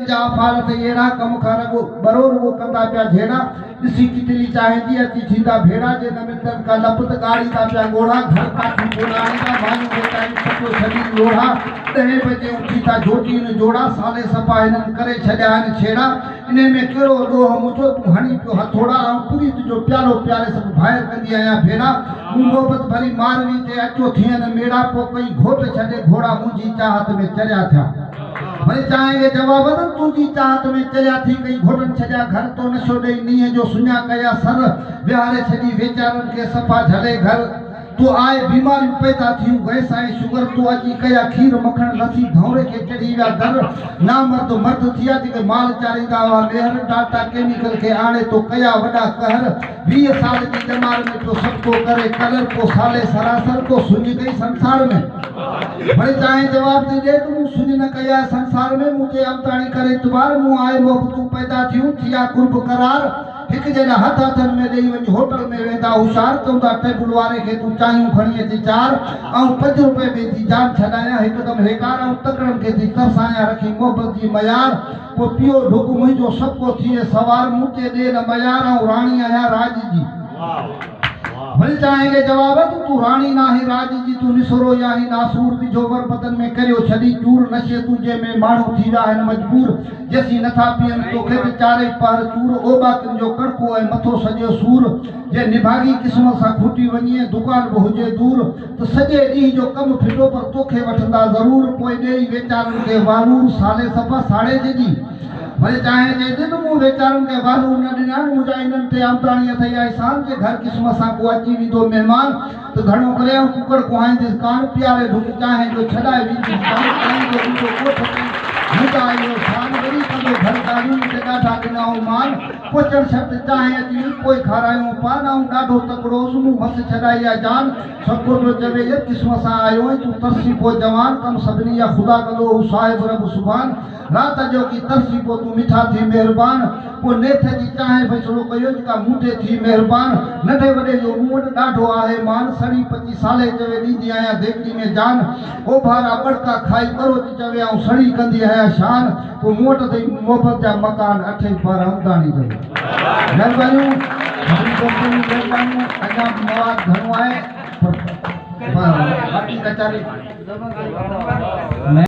जा फालत येड़ा कम खारगो बरोर वो कंदा प्या झेड़ा इसी कितली चाहे जी अति थींदा भेड़ा जे नमिंदन का लपत गाड़ी दा प्या गोड़ा घर का ठिकोनाणी दा भानु बेटा सतो शरीर लोढ़ा 10 बजे उठी ता जोटी न जोड़ा साले सपा इनन करे छड्या न छेड़ा इने में केड़ो दोह मुझो तू हणी पियो हथोड़ा पूरी तुजो प्यालो प्यारे सब भायर कंदी आया भेड़ा मोहब्बत भरी मारवी ते अचो थियन मेड़ा पो कई घोट छडे घोड़ा मुंजी चाहत में चढ़या था भले चाहेंगे जवाब तुझी चाहत में चलिया थी कई घोटन छजा घर तो नशो दे नीह जो सुना कया सर विहारे छदी वेचारन के सफा झले घर तू आए बीमारी पैदा थी गैस आए शुगर तू अजी कया खीर मखण लसी धौरे के चढ़ी विया दर ना मर्द मर्द थिया जेके माल चारींदा वा मेहर डाटा केमिकल के आणे तो कया वडा कहर 20 साल की जमार में तो सबको करे कलर को साले सरासर को सुन गई संसार में भले चाहे जवाब दे तू सुन न कया संसार में मुझे अमताणी करे तुबार मु आए मोहब्बत तू पैदा थियूं थिया कुर्ब करार एक जना हथ हथन में देई वञ होटल में वेंदा होशियार चवंदा टेबल वारे खे तू चायूं खणी अची चार ऐं 5 रुपए में थी जान छॾाया हिकदमि हेकार ऐं तकड़नि खे थी तरसाया रखी मोहब्बत जी मयार पोइ पियो ढुक मुंहिंजो सबको थिए सवार मूं ते ॾे न मयार ऐं राणी आहियां राज जी भले चाहेंगे जवाब तू रानी ना ही राज जी तू निसरो या ही नासूर बिजो वर बदन में करियो छदी चूर नशे तुझे में माण्हू थी विया आहिनि मजबूर जैसी नथा पियन तो खे चारे पार चूर ओबा किन जो कड़को है मथो सजो सूर जे निभागी किस्मत सा खूटी वनिए दुकान बि हुजे दूर तो सजे दी जो कम फिटो पर तोखे वठंदा जरूर कोई देई वेचारन के वालूर साले सफा साड़े जी भले चाहे जे तो मु वेचारन के वालू न दिना मुजा इनन ते आमताणी थई आई शान के घर किस्मत सा को अची वी दो मेहमान तो घणो करे कुकड़ को आइन दिस कान प्यारे ढुक चाहे जो छडाए वी कान जो कोठ मुजा यो शान वरी कदो घर कायूं ते डाठा दिनाओ मान पोचन शब्द चाहे अची कोई खारायो पाना डाढो तकड़ो सुमु मस छडाया जान सबको जो चवे ये किस्मत सा आयो तू तरसी पो जवान कम सबनी या खुदा कदो साहिब रब सुभान रात जो की तरसी पो तू मिठा थी मेहरबान वो नेठ जी चाहे फैसलो कयो का मुंडे थी मेहरबान नढे वडे जो मूड डाढो आहे मान सड़ी 25 साले चवे दीदी आया देखी में जान ओ भारा बड़का खाई करो ती चवे आऊं सड़ी कंदी है शान वो मोट थई मोहब्बत जा मकान 8 पर हमदानी जो मेहरबानी हरी कंपनी मेहरबानी अजा मवाद घणो आहे बाकी कचारी